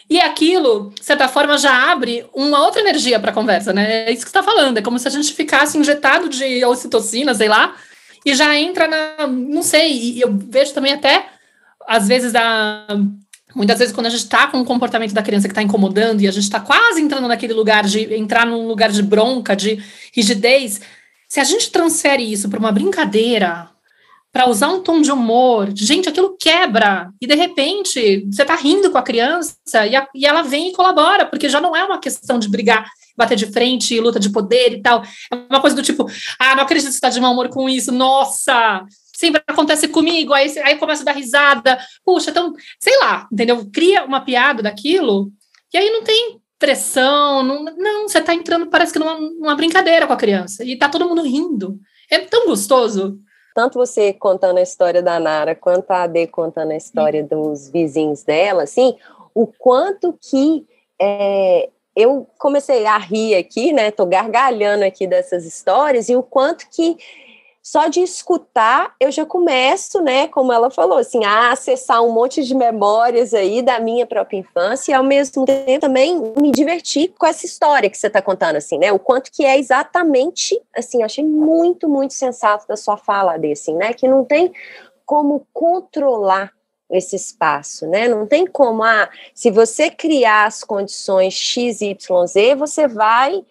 E aquilo, de certa forma, já abre uma outra energia para a conversa, né? É isso que você está falando. É como se a gente ficasse injetado de ocitocina, sei lá, e já entra não sei, e eu vejo também até, às vezes, muitas vezes, quando a gente está com o comportamento da criança que está incomodando e a gente está quase entrando naquele lugar entrar num lugar de bronca, de rigidez, se a gente transfere isso para uma brincadeira, para usar um tom de humor, gente, aquilo quebra, e de repente você tá rindo com a criança e ela vem e colabora, porque já não é uma questão de brigar, bater de frente, luta de poder e tal, é uma coisa do tipo, não acredito que você tá de mau humor com isso, nossa, sempre acontece comigo, aí começa a dar risada, puxa, então, sei lá, entendeu? Cria uma piada daquilo, e aí não tem pressão, não, você tá entrando, parece que numa brincadeira com a criança, e tá todo mundo rindo, é tão gostoso. Tanto você contando a história da Nara, quanto a Ade contando a história dos vizinhos dela, assim, o quanto que eu comecei a rir aqui, né, tô gargalhando aqui dessas histórias, e o quanto que só de escutar eu já começo, né, como ela falou, assim, a acessar um monte de memórias aí da minha própria infância e ao mesmo tempo também me divertir com essa história que você está contando, assim, né, o quanto que é exatamente, assim, achei muito, muito sensato da sua fala desse, né, que não tem como controlar esse espaço, né, não tem como, se você criar as condições X, Y, Z, você vai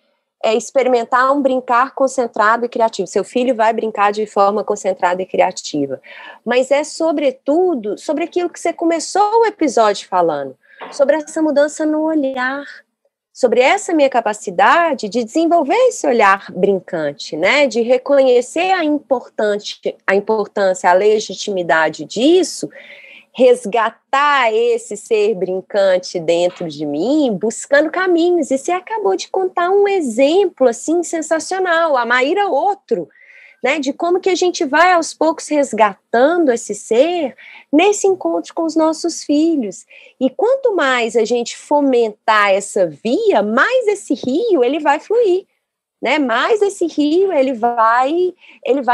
experimentar um brincar concentrado e criativo. Seu filho vai brincar de forma concentrada e criativa. Mas é, sobretudo, sobre aquilo que você começou o episódio falando, sobre essa mudança no olhar, sobre essa minha capacidade de desenvolver esse olhar brincante, né? De reconhecer a importância, a legitimidade disso, resgatar esse ser brincante dentro de mim, buscando caminhos, e você acabou de contar um exemplo, assim, sensacional, a Maíra outro, né, de como que a gente vai aos poucos resgatando esse ser nesse encontro com os nossos filhos, e quanto mais a gente fomentar essa via, mais esse rio, ele vai fluir, né, mais esse rio ele vai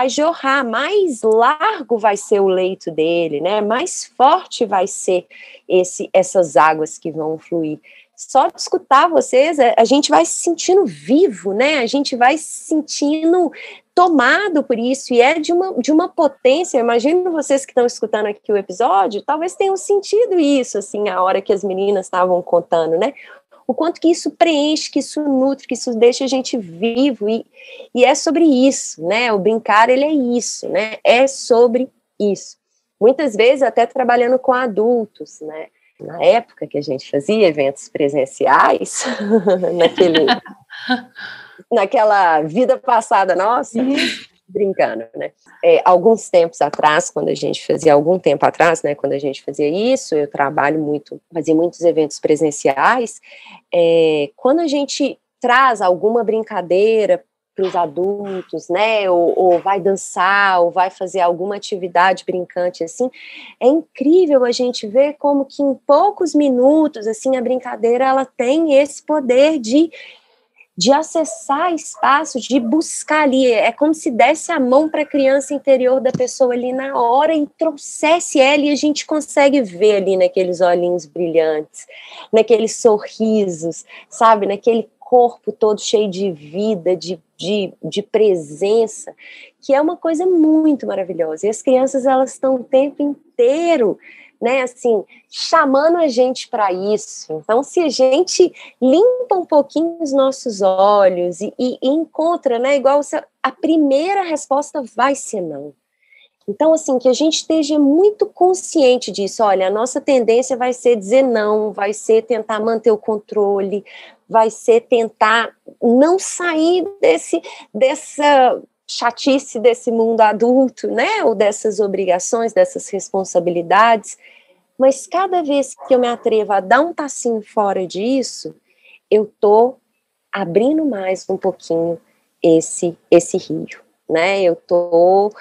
jorrar, mais largo vai ser o leito dele, né, mais forte vai ser essas águas que vão fluir. Só de escutar vocês, a gente vai se sentindo vivo, né, a gente vai se sentindo tomado por isso, e é de uma potência. Eu imagino vocês que estão escutando aqui o episódio, talvez tenham sentido isso, assim, a hora que as meninas estavam contando, né, o quanto que isso preenche, que isso nutre, que isso deixa a gente vivo, e é sobre isso, né, o brincar, ele é isso, né, é sobre isso. Muitas vezes até trabalhando com adultos, né, na época que a gente fazia eventos presenciais, naquela vida passada nossa, brincando, né? Algum tempo atrás, quando a gente fazia isso, eu fazia muitos eventos presenciais, quando a gente traz alguma brincadeira para os adultos, né? Ou vai dançar, ou vai fazer alguma atividade brincante assim. É incrível a gente ver como que em poucos minutos, assim, a brincadeira ela tem esse poder de acessar espaço, de buscar ali, é como se desse a mão para a criança interior da pessoa ali na hora e trouxesse ela, e a gente consegue ver ali naqueles olhinhos brilhantes, naqueles sorrisos, sabe, naquele corpo todo cheio de vida, de presença, que é uma coisa muito maravilhosa, e as crianças elas estão o tempo inteiro, né, assim, chamando a gente para isso. Então, se a gente limpa um pouquinho os nossos olhos e encontra, né, igual a primeira resposta vai ser não. Então, assim, que a gente esteja muito consciente disso. Olha, a nossa tendência vai ser dizer não, vai ser tentar manter o controle, vai ser tentar não sair dessa chatice desse mundo adulto, né, ou dessas obrigações, dessas responsabilidades, mas cada vez que eu me atrevo a dar um passinho fora disso, eu tô abrindo mais um pouquinho esse rio, né, eu tô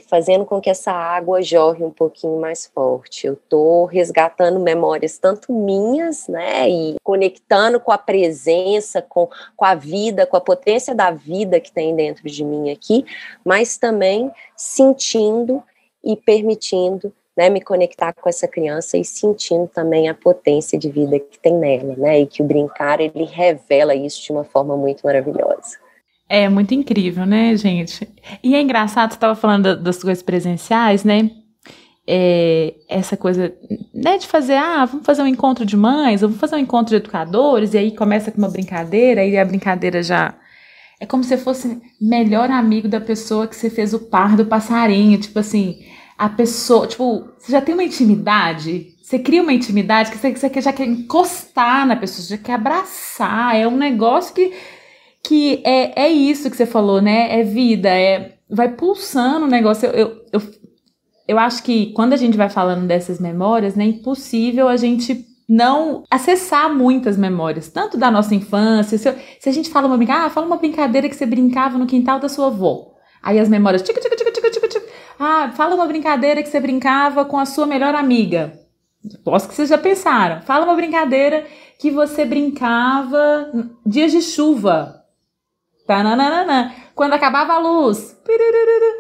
fazendo com que essa água jorre um pouquinho mais forte, eu tô resgatando memórias tanto minhas, né, e conectando com a presença, com a vida, com a potência da vida que tem dentro de mim aqui, mas também sentindo e permitindo, né, me conectar com essa criança e sentindo também a potência de vida que tem nela, né, e que o brincar, ele revela isso de uma forma muito maravilhosa. É muito incrível, né, gente? E é engraçado, você estava falando das coisas presenciais, né? Essa coisa, né, de fazer, vamos fazer um encontro de mães, vamos fazer um encontro de educadores, e aí começa com uma brincadeira, e a brincadeira já... É como se fosse melhor amigo da pessoa que você fez o par do passarinho, tipo assim, a pessoa, tipo, você já tem uma intimidade, você cria uma intimidade que você já quer encostar na pessoa, você já quer abraçar, é um negócio que é isso que você falou, né? É vida, vai pulsando o negócio. Eu acho que quando a gente vai falando dessas memórias, né, é impossível a gente não acessar muitas memórias, tanto da nossa infância. Se a gente fala fala uma brincadeira que você brincava no quintal da sua avó. Aí as memórias, fala uma brincadeira que você brincava com a sua melhor amiga. Posso que vocês já pensaram. Fala uma brincadeira que você brincava dias de chuva. Tananana. Quando acabava a luz,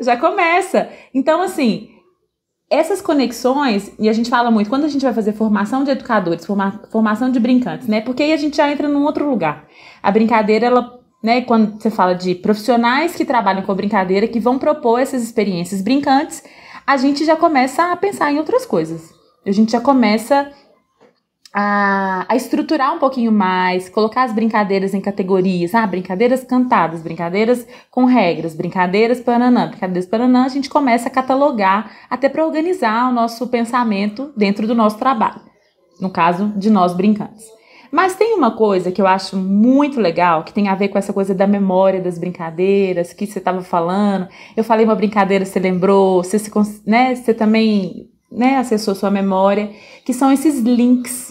já começa. Então, assim, essas conexões, e a gente fala muito, quando a gente vai fazer formação de educadores, formação de brincantes, né? Porque aí a gente já entra num outro lugar. A brincadeira, ela, né, quando você fala de profissionais que trabalham com a brincadeira, que vão propor essas experiências brincantes, a gente já começa a pensar em outras coisas. A gente já começa a estruturar um pouquinho mais, colocar as brincadeiras em categorias, brincadeiras cantadas, brincadeiras com regras, brincadeiras pananã, a gente começa a catalogar até para organizar o nosso pensamento dentro do nosso trabalho, no caso de nós brincantes. Mas tem uma coisa que eu acho muito legal, que tem a ver com essa coisa da memória das brincadeiras, que você estava falando, eu falei uma brincadeira, você lembrou, você também, né, acessou sua memória, que são esses links,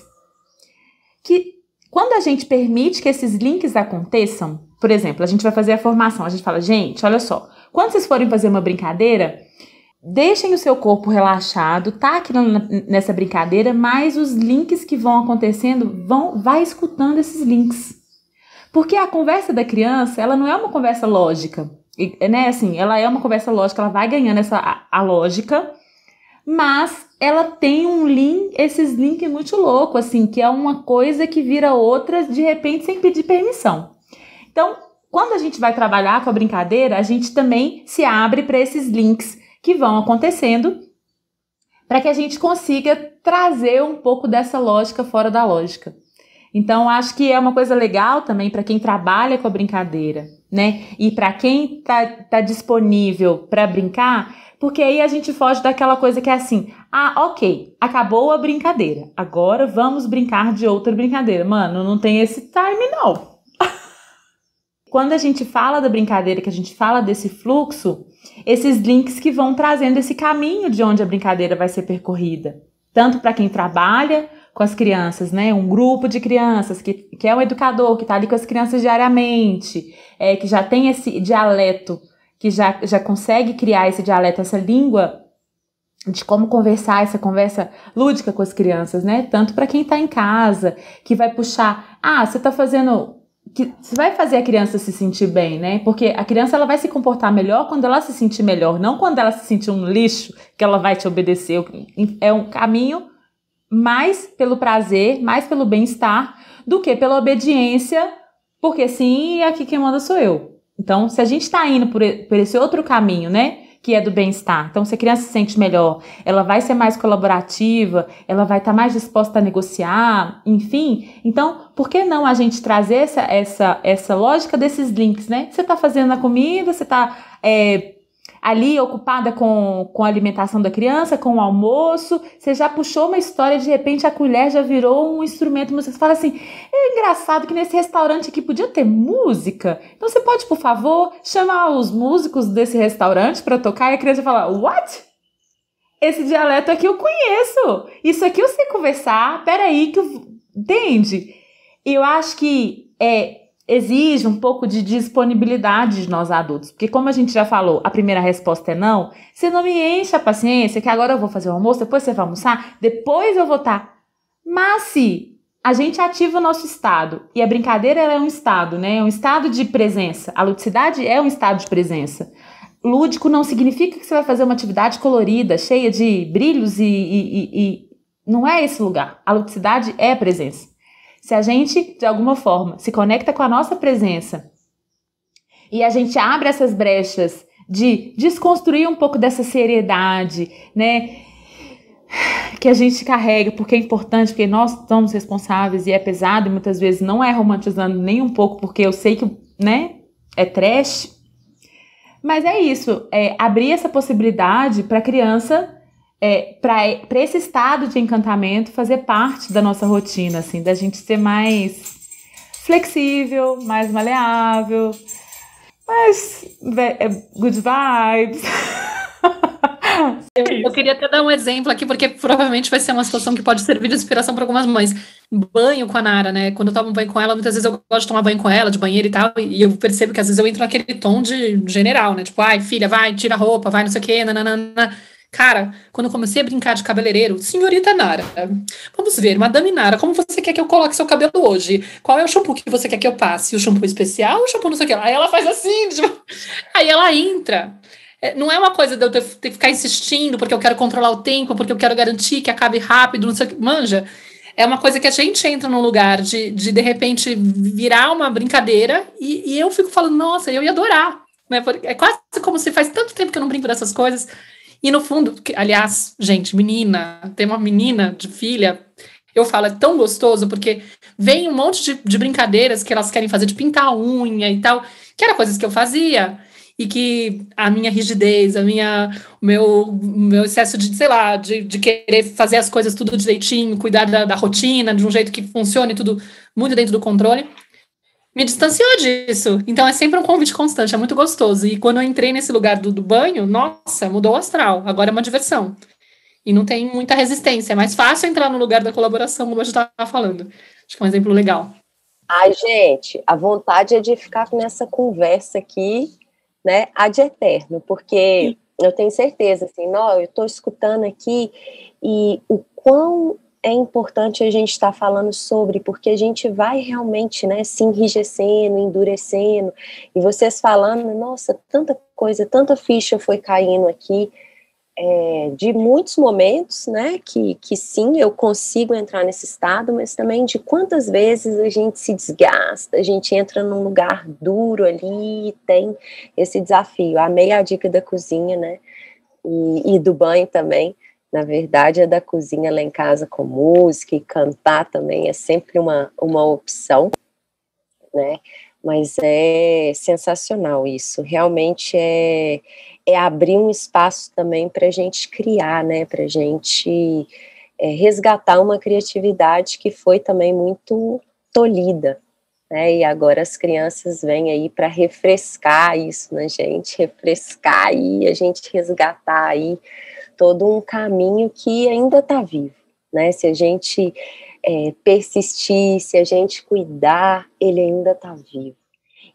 que quando a gente permite que esses links aconteçam, por exemplo, a gente vai fazer a formação, a gente fala, gente, olha só, quando vocês forem fazer uma brincadeira, deixem o seu corpo relaxado, tá aqui nessa brincadeira, mas os links que vão acontecendo, vai escutando esses links. Porque a conversa da criança, ela não é uma conversa lógica, né, assim, ela é uma conversa lógica, ela vai ganhando a lógica, mas ela tem esses links muito loucos, assim, que é uma coisa que vira outra, de repente, sem pedir permissão. Então, quando a gente vai trabalhar com a brincadeira, a gente também se abre para esses links que vão acontecendo, para que a gente consiga trazer um pouco dessa lógica fora da lógica. Então, acho que é uma coisa legal também para quem trabalha com a brincadeira, né? E para quem tá disponível para brincar, porque aí a gente foge daquela coisa que é assim, ok, acabou a brincadeira, agora vamos brincar de outra brincadeira. Mano, não tem esse time, não. Quando a gente fala da brincadeira, que a gente fala desse fluxo, esses links que vão trazendo esse caminho de onde a brincadeira vai ser percorrida. Tanto para quem trabalha com as crianças, né? Um grupo de crianças que é um educador que está ali com as crianças diariamente, que já tem esse dialeto, que já consegue criar esse dialeto, essa língua de como conversar, essa conversa lúdica com as crianças, né? Tanto para quem está em casa, que vai puxar, você vai fazer a criança se sentir bem, né? Porque a criança ela vai se comportar melhor quando ela se sentir melhor, não quando ela se sentir um lixo que ela vai te obedecer. É um caminho mais pelo prazer, mais pelo bem-estar, do que pela obediência, porque sim, e aqui quem manda sou eu. Então, se a gente está indo por esse outro caminho, né? Que é do bem-estar. Então, se a criança se sente melhor, ela vai ser mais colaborativa, ela vai estar mais disposta a negociar, enfim. Então, por que não a gente trazer essa lógica desses links, né? Você está fazendo a comida, você está ali ocupada com a alimentação da criança, com o almoço, você já puxou uma história, de repente a colher já virou um instrumento, você fala assim, é engraçado que nesse restaurante aqui podia ter música, então você pode, por favor, chamar os músicos desse restaurante para tocar, e a criança fala, what? Esse dialeto aqui eu conheço, isso aqui eu sei conversar, peraí, entende? E eu acho que exige um pouco de disponibilidade de nós adultos. Porque como a gente já falou, a primeira resposta é não. Você não me enche a paciência, que agora eu vou fazer o almoço, depois você vai almoçar, depois eu vou estar. Mas se a gente ativa o nosso estado, e a brincadeira ela é um estado, né? É um estado de presença. A ludicidade é um estado de presença. Lúdico não significa que você vai fazer uma atividade colorida, cheia de brilhos e não é esse lugar. A ludicidade é a presença. Se a gente, de alguma forma, se conecta com a nossa presença e a gente abre essas brechas de desconstruir um pouco dessa seriedade, né, que a gente carrega, porque é importante, porque nós somos responsáveis e é pesado, e muitas vezes não é romantizando nem um pouco, porque eu sei que, né, é trash, mas é isso, abrir essa possibilidade para a criança, para esse estado de encantamento fazer parte da nossa rotina, assim, da gente ser mais flexível, mais maleável, mais good vibes. Eu queria até dar um exemplo aqui, porque provavelmente vai ser uma situação que pode servir de inspiração para algumas mães. Banho com a Nara, né? Quando eu tomo banho com ela, muitas vezes eu gosto de tomar banho com ela, de banheiro e tal, e eu percebo que às vezes eu entro naquele tom de general, né? Tipo, ai, filha, vai, tira a roupa, vai, não sei o quê, nananana. Cara, quando eu comecei a brincar de cabeleireiro, senhorita Nara, vamos ver, madame Nara, como você quer que eu coloque seu cabelo hoje? Qual é o shampoo que você quer que eu passe? O shampoo especial ou o shampoo não sei o que? Aí ela faz assim, tipo, aí ela entra. Não é uma coisa de eu ter que ficar insistindo porque eu quero controlar o tempo, porque eu quero garantir que acabe rápido, não sei o que, manja. É uma coisa que a gente entra num lugar de repente, virar uma brincadeira e eu fico falando, nossa, eu ia adorar. Né? É quase como se faz tanto tempo que eu não brinco dessas coisas. E no fundo, aliás, gente, tem uma menina de filha, eu falo, é tão gostoso, porque vem um monte de brincadeiras que elas querem fazer, de pintar a unha e tal, que eram coisas que eu fazia, e que a minha rigidez, o meu excesso de, sei lá, de querer fazer as coisas tudo direitinho, cuidar da rotina, de um jeito que funcione, tudo muito dentro do controle, me distanciou disso. Então é sempre um convite constante, é muito gostoso. E quando eu entrei nesse lugar do banho, nossa, mudou o astral. Agora é uma diversão. E não tem muita resistência. É mais fácil entrar no lugar da colaboração, como a gente estava falando. Acho que é um exemplo legal. Ai, gente, a vontade é de ficar nessa conversa aqui, né, ad eterno, porque eu tenho certeza, assim, eu estou escutando aqui e o quão é importante a gente estar falando sobre, porque a gente vai realmente, né, se enrijecendo, endurecendo, e vocês falando, nossa, tanta coisa, tanta ficha foi caindo aqui, de muitos momentos, né, que sim, eu consigo entrar nesse estado, mas também de quantas vezes a gente se desgasta, a gente entra num lugar duro ali e tem esse desafio. Amei a dica da cozinha, né, e do banho também. Na verdade, a da cozinha lá em casa com música e cantar também é sempre uma opção, né, mas é sensacional isso, realmente é abrir um espaço também para a gente criar, né, para a gente resgatar uma criatividade que foi também muito tolhida, né, e agora as crianças vêm aí para refrescar isso na gente, refrescar aí, a gente resgatar aí todo um caminho que ainda está vivo, né, se a gente persistir, se a gente cuidar, ele ainda está vivo.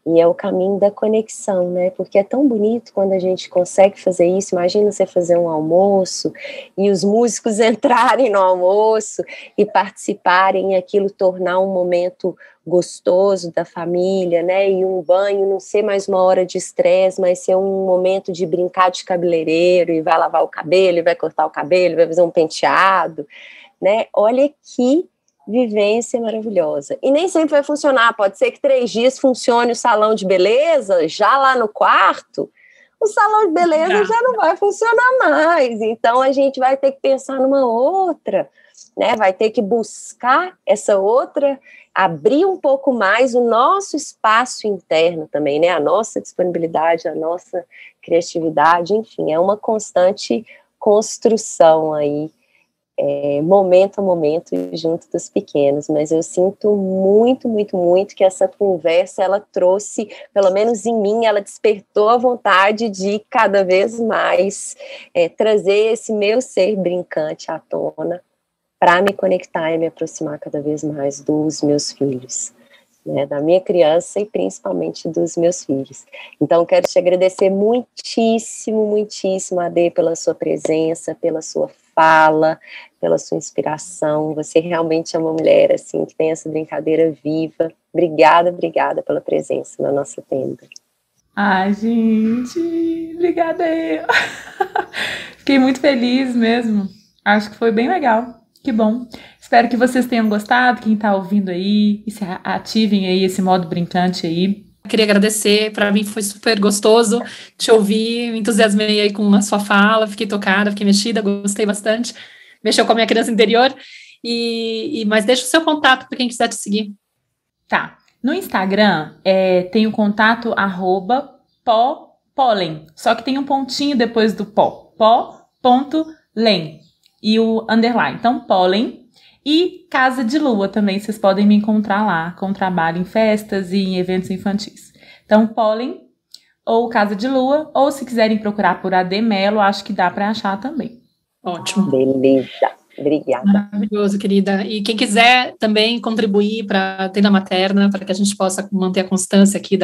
E é o caminho da conexão, né? Porque é tão bonito quando a gente consegue fazer isso. Imagina você fazer um almoço e os músicos entrarem no almoço e participarem e aquilo tornar um momento gostoso da família, né? E um banho não ser mais uma hora de estresse, mas ser um momento de brincar de cabeleireiro e vai lavar o cabelo, e vai cortar o cabelo, vai fazer um penteado, né? Olha que vivência maravilhosa. E nem sempre vai funcionar, pode ser que 3 dias funcione o salão de beleza, já lá no quarto, o salão de beleza já não vai funcionar mais, então a gente vai ter que pensar numa outra, né? Vai ter que buscar essa outra, abrir um pouco mais o nosso espaço interno também, né? A nossa disponibilidade, a nossa criatividade, enfim, é uma constante construção aí, momento a momento junto dos pequenos, mas eu sinto muito, muito, muito que essa conversa, ela trouxe, pelo menos em mim, ela despertou a vontade de cada vez mais trazer esse meu ser brincante à tona para me conectar e me aproximar cada vez mais dos meus filhos, né, da minha criança e principalmente dos meus filhos. Então, quero te agradecer muitíssimo, muitíssimo, Ade, pela sua presença, pela sua fala, pela sua inspiração. Você realmente é uma mulher, assim, que tem essa brincadeira viva. Obrigada, obrigada pela presença na nossa tenda. Ai, gente, obrigada eu. Fiquei muito feliz mesmo. Acho que foi bem legal. Que bom. Espero que vocês tenham gostado, quem tá ouvindo aí, e se ativem aí esse modo brincante aí. Queria agradecer, para mim foi super gostoso te ouvir, me entusiasmei aí com a sua fala, fiquei tocada, fiquei mexida, gostei bastante, mexeu com a minha criança interior, mas deixa o seu contato para quem quiser te seguir. Tá, no Instagram tem o contato @pólen, só que tem um pontinho depois do pó.len e o underline, então pólen. E Casa de Lua também, vocês podem me encontrar lá, com trabalho em festas e em eventos infantis. Então, pólen ou Casa de Lua, ou se quiserem procurar por Ade Mello, acho que dá para achar também. Ótimo. Beleza, obrigada. Maravilhoso, querida. E quem quiser também contribuir para a Tenda Materna, para que a gente possa manter a constância aqui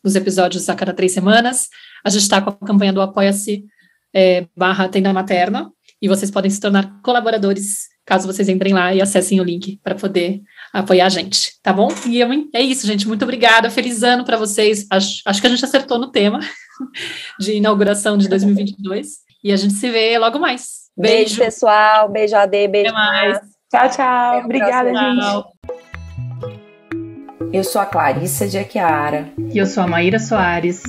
dos episódios a cada 3 semanas, a gente está com a campanha do Apoia-se /Tenda Materna, e vocês podem se tornar colaboradores caso vocês entrem lá e acessem o link para poder apoiar a gente, tá bom? E é isso, gente, muito obrigada, feliz ano para vocês, acho que a gente acertou no tema de inauguração de 2022, e a gente se vê logo mais. Beijo pessoal, beijo Ade, beijo. Até mais. Tchau, tchau, obrigada, gente. Eu sou a Clarissa de Aquiara. E eu sou a Maíra Soares.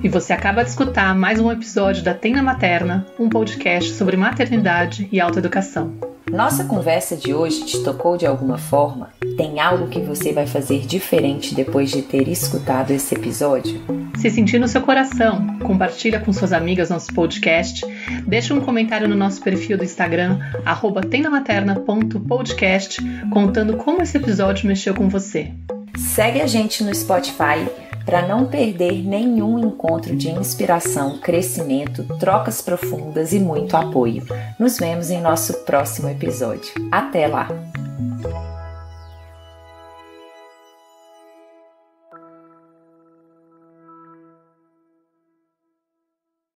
E você acaba de escutar mais um episódio da Tenda Materna, um podcast sobre maternidade e autoeducação. Nossa conversa de hoje te tocou de alguma forma? Tem algo que você vai fazer diferente depois de ter escutado esse episódio? Se sentir no seu coração, compartilha com suas amigas nosso podcast, deixa um comentário no nosso perfil do Instagram, @tendamaterna.podcast, contando como esse episódio mexeu com você. Segue a gente no Spotify para não perder nenhum encontro de inspiração, crescimento, trocas profundas e muito apoio. Nos vemos em nosso próximo episódio. Até lá!